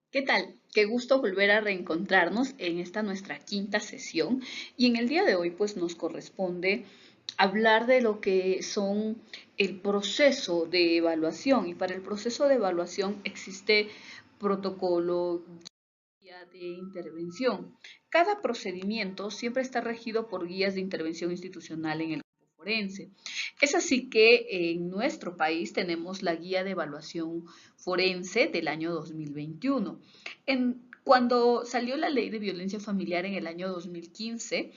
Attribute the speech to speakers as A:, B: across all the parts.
A: ¿Qué tal? Qué gusto volver a reencontrarnos en esta nuestra quinta sesión y en el día de hoy pues nos corresponde hablar de lo que son el proceso de evaluación y para el proceso de evaluación existe protocolo, guía de intervención. Cada procedimiento siempre está regido por guías de intervención institucional en el campo forense. Es así que en nuestro país tenemos la guía de evaluación forense del año 2021. Cuando salió la ley de violencia familiar en el año 2015,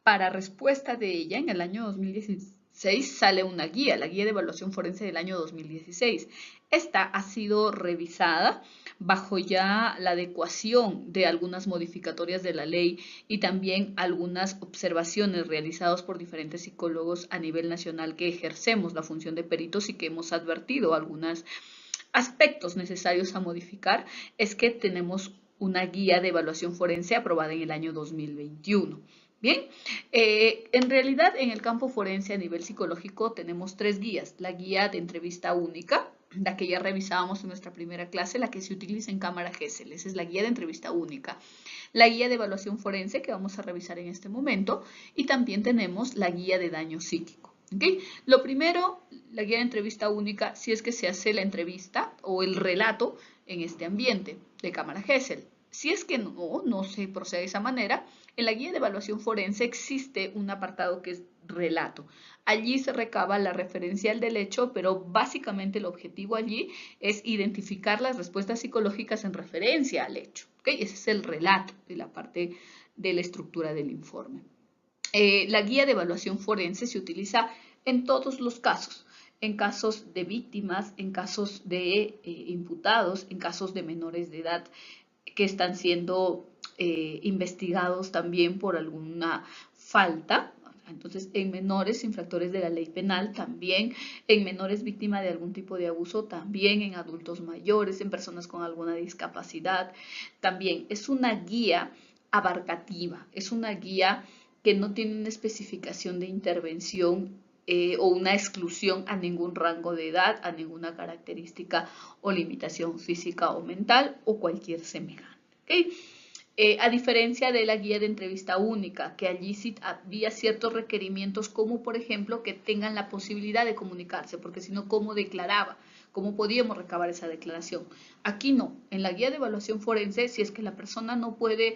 A: para respuesta de ella, en el año 2016 sale una guía, la guía de evaluación forense del año 2016. Esta ha sido revisada bajo ya la adecuación de algunas modificatorias de la ley y también algunas observaciones realizadas por diferentes psicólogos a nivel nacional que ejercemos la función de peritos y que hemos advertido algunos aspectos necesarios a modificar, es que tenemos una guía de evaluación forense aprobada en el año 2021. Bien, en realidad en el campo forense a nivel psicológico tenemos tres guías. La guía de entrevista única, la que ya revisábamos en nuestra primera clase, la que se utiliza en cámara GESEL, esa es la guía de entrevista única. La guía de evaluación forense que vamos a revisar en este momento y también tenemos la guía de daño psíquico. ¿Okay? Lo primero, la guía de entrevista única, si es que se hace la entrevista o el relato en este ambiente de cámara GESEL. Si es que no se procede de esa manera, en la guía de evaluación forense existe un apartado que es relato. Allí se recaba la referencial del hecho, pero básicamente el objetivo allí es identificar las respuestas psicológicas en referencia al hecho. ¿Okay? Ese es el relato de la parte de la estructura del informe. La guía de evaluación forense se utiliza en todos los casos, en casos de víctimas, en casos de imputados, en casos de menores de edad que están siendo investigados también por alguna falta. Entonces, en menores infractores de la ley penal también, en menores víctimas de algún tipo de abuso también, en adultos mayores, en personas con alguna discapacidad también. Es una guía abarcativa, es una guía que no tiene una especificación de intervención o una exclusión a ningún rango de edad, a ninguna característica o limitación física o mental o cualquier semejante. ¿Okay? A diferencia de la guía de entrevista única, que allí sí había ciertos requerimientos como por ejemplo que tengan la posibilidad de comunicarse, porque si no, ¿cómo declaraba? ¿Cómo podíamos recabar esa declaración? Aquí no, en la guía de evaluación forense, si es que la persona no puede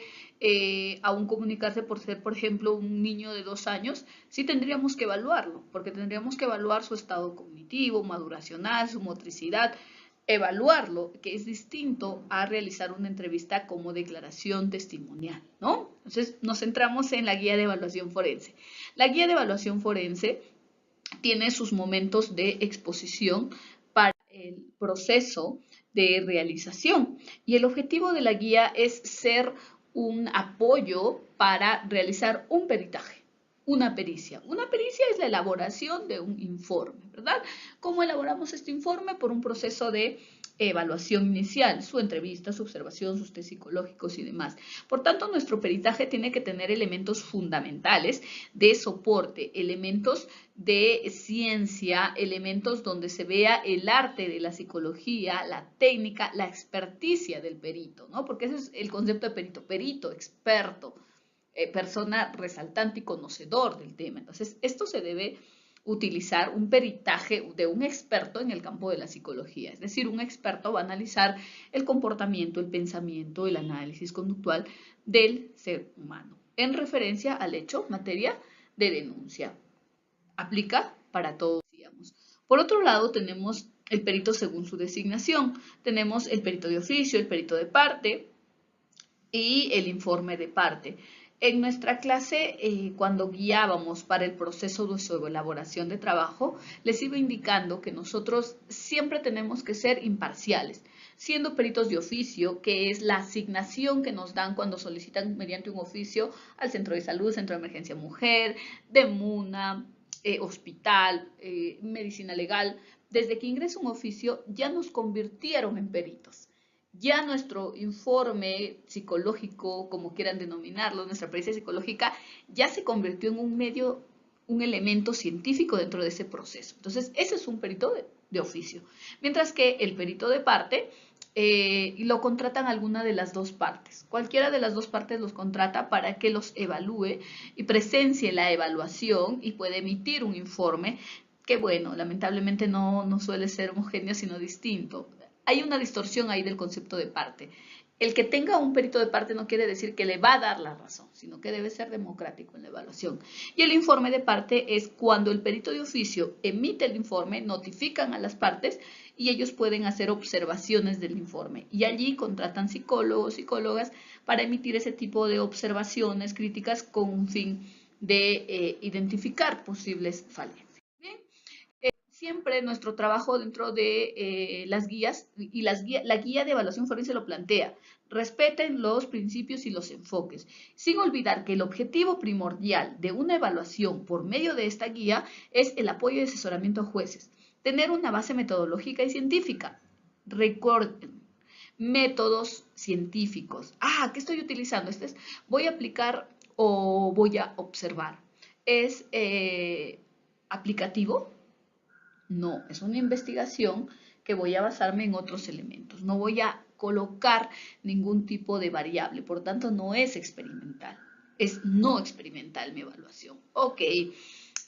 A: aún comunicarse por ser, por ejemplo, un niño de 2 años, sí tendríamos que evaluarlo, porque tendríamos que evaluar su estado cognitivo, maduracional, su motricidad, evaluarlo, que es distinto a realizar una entrevista como declaración testimonial, ¿no? Entonces nos centramos en la guía de evaluación forense. La guía de evaluación forense tiene sus momentos de exposición para el proceso de realización y el objetivo de la guía es ser un apoyo para realizar un peritaje, una pericia. Una pericia es la elaboración de un informe, ¿verdad? ¿Cómo elaboramos este informe? Por un proceso de evaluación inicial, su entrevista, su observación, sus test psicológicos y demás. Por tanto, nuestro peritaje tiene que tener elementos fundamentales de soporte, elementos de ciencia, elementos donde se vea el arte de la psicología, la técnica, la experticia del perito, ¿no? Porque ese es el concepto de perito, perito, experto, persona resaltante y conocedor del tema. Entonces, esto se debe utilizar un peritaje de un experto en el campo de la psicología. Es decir, un experto va a analizar el comportamiento, el pensamiento, el análisis conductual del ser humano en referencia al hecho, materia de denuncia. Aplica para todos, digamos. Por otro lado, tenemos el perito según su designación. Tenemos el perito de oficio, el perito de parte y el informe de parte. En nuestra clase, cuando guiábamos para el proceso de su elaboración de trabajo, les iba indicando que nosotros siempre tenemos que ser imparciales, siendo peritos de oficio, que es la asignación que nos dan cuando solicitan mediante un oficio al centro de salud, centro de emergencia mujer, de MUNA, hospital, medicina legal. Desde que ingresa un oficio ya nos convirtieron en peritos. Ya nuestro informe psicológico, como quieran denominarlo, nuestra pericia psicológica, ya se convirtió en un medio, un elemento científico dentro de ese proceso. Entonces, ese es un perito de oficio. Mientras que el perito de parte y lo contratan alguna de las dos partes. Cualquiera de las dos partes los contrata para que los evalúe y presencie la evaluación y puede emitir un informe que, bueno, lamentablemente no suele ser homogéneo, sino distinto. Hay una distorsión ahí del concepto de parte. El que tenga un perito de parte no quiere decir que le va a dar la razón, sino que debe ser democrático en la evaluación. Y el informe de parte es cuando el perito de oficio emite el informe, notifican a las partes y ellos pueden hacer observaciones del informe. Y allí contratan psicólogos, psicólogas para emitir ese tipo de observaciones críticas con un fin de identificar posibles falencias. Bien. Siempre nuestro trabajo dentro de las guías y la guía de evaluación forense lo plantea. Respeten los principios y los enfoques, sin olvidar que el objetivo primordial de una evaluación por medio de esta guía es el apoyo y asesoramiento a jueces. Tener una base metodológica y científica. Recuerden, métodos científicos. ¿Qué estoy utilizando? Voy a aplicar o voy a observar. ¿Es aplicativo? No, es una investigación que voy a basarme en otros elementos. No voy a colocar ningún tipo de variable, por tanto no es experimental. Es no experimental mi evaluación. Ok,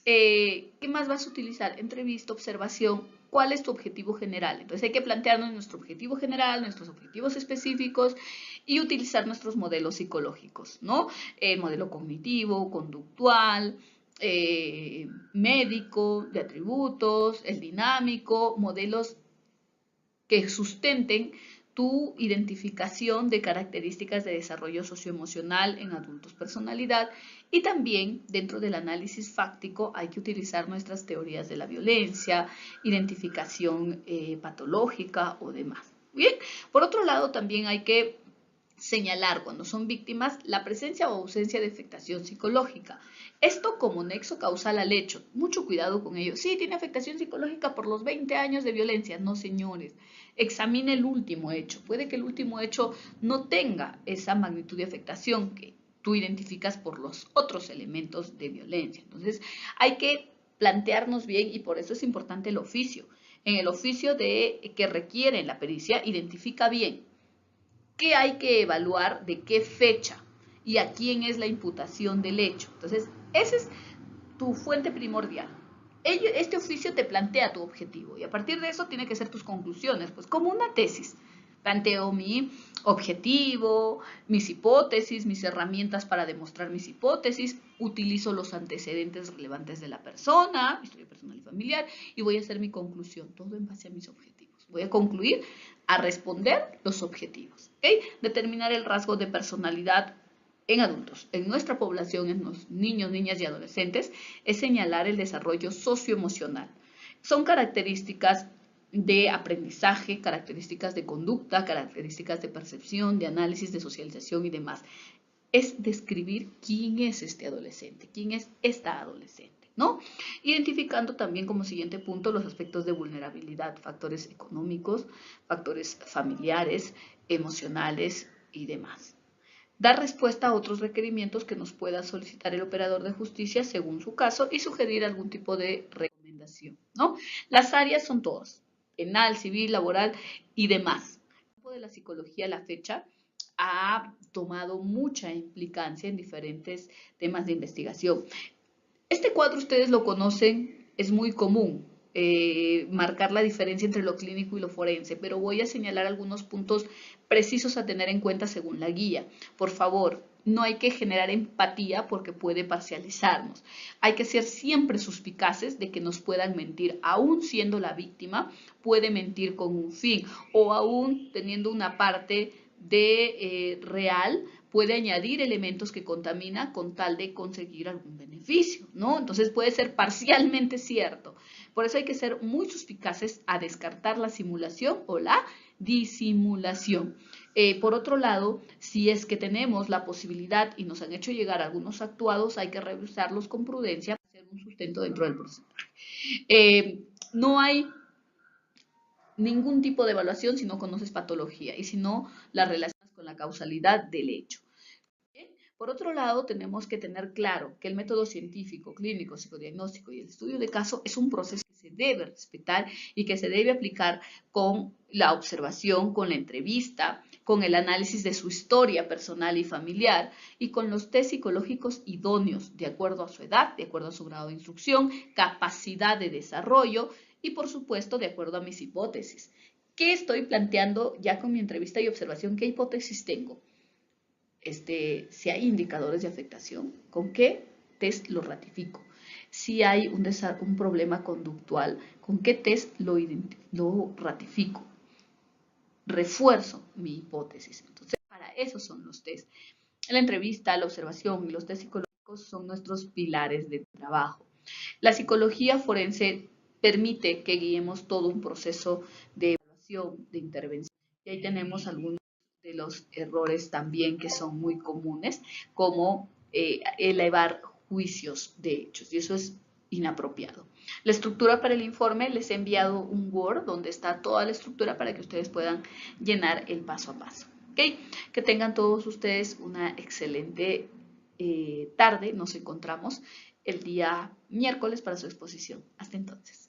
A: ¿qué más vas a utilizar? Entrevista, observación. ¿Cuál es tu objetivo general? Entonces hay que plantearnos nuestro objetivo general, nuestros objetivos específicos y utilizar nuestros modelos psicológicos, ¿no? Modelo cognitivo, conductual, médico, de atributos, el dinámico, modelos que sustenten tu identificación de características de desarrollo socioemocional en adultos, personalidad, y también dentro del análisis fáctico hay que utilizar nuestras teorías de la violencia, identificación patológica o demás. Bien, por otro lado también hay que señalar cuando son víctimas la presencia o ausencia de afectación psicológica. Esto como nexo causal al hecho. Mucho cuidado con ello. Sí, tiene afectación psicológica por los 20 años de violencia. No, señores. Examine el último hecho. Puede que el último hecho no tenga esa magnitud de afectación que tú identificas por los otros elementos de violencia. Entonces, hay que plantearnos bien y por eso es importante el oficio. En el oficio que requiere la pericia, identifica bien qué hay que evaluar, de qué fecha y a quién es la imputación del hecho. Entonces, esa es tu fuente primordial. Este oficio te plantea tu objetivo y a partir de eso tiene que ser tus conclusiones, pues como una tesis. Planteo mi objetivo, mis hipótesis, mis herramientas para demostrar mis hipótesis, utilizo los antecedentes relevantes de la persona, historia personal y familiar, y voy a hacer mi conclusión, todo en base a mis objetivos. Voy a concluir a responder los objetivos. ¿Okay? Determinar el rasgo de personalidad en adultos, en nuestra población, en los niños, niñas y adolescentes, es señalar el desarrollo socioemocional. Son características de aprendizaje, características de conducta, características de percepción, de análisis, de socialización y demás. Es describir quién es este adolescente, quién es esta adolescente, ¿no? Identificando también como siguiente punto los aspectos de vulnerabilidad, factores económicos, factores familiares, emocionales y demás. Dar respuesta a otros requerimientos que nos pueda solicitar el operador de justicia según su caso y sugerir algún tipo de recomendación, ¿no? Las áreas son todas, penal, civil, laboral y demás. El campo de la psicología a la fecha ha tomado mucha implicancia en diferentes temas de investigación. Este cuadro ustedes lo conocen, es muy común. Marcar la diferencia entre lo clínico y lo forense, pero voy a señalar algunos puntos precisos a tener en cuenta según la guía. Por favor, no hay que generar empatía porque puede parcializarnos. Hay que ser siempre suspicaces de que nos puedan mentir, aún siendo la víctima, puede mentir con un fin o aún teniendo una parte de real, puede añadir elementos que contamina con tal de conseguir algún beneficio, ¿no? Entonces puede ser parcialmente cierto. Por eso hay que ser muy suspicaces a descartar la simulación o la disimulación. Por otro lado, si es que tenemos la posibilidad y nos han hecho llegar algunos actuados, hay que revisarlos con prudencia para hacer un sustento dentro del porcentaje. No hay ningún tipo de evaluación si no conoces patología y si no la relacionas con la causalidad del hecho. Por otro lado, tenemos que tener claro que el método científico, clínico, psicodiagnóstico y el estudio de caso es un proceso que se debe respetar y que se debe aplicar con la observación, con la entrevista, con el análisis de su historia personal y familiar y con los test psicológicos idóneos de acuerdo a su edad, de acuerdo a su grado de instrucción, capacidad de desarrollo y por supuesto de acuerdo a mis hipótesis. ¿Qué estoy planteando ya con mi entrevista y observación? ¿Qué hipótesis tengo? Si hay indicadores de afectación, ¿con qué test lo ratifico? Si hay un problema conductual, ¿con qué test lo ratifico? Refuerzo mi hipótesis. Entonces, para eso son los test. La entrevista, la observación y los test psicológicos son nuestros pilares de trabajo. La psicología forense permite que guiemos todo un proceso de evaluación, de intervención. Y ahí tenemos algunos de los errores también que son muy comunes, como elevar juicios de hechos, y eso es inapropiado. La estructura para el informe, les he enviado un Word donde está toda la estructura para que ustedes puedan llenar el paso a paso. ¿Okay? Que tengan todos ustedes una excelente tarde. Nos encontramos el día miércoles para su exposición. Hasta entonces.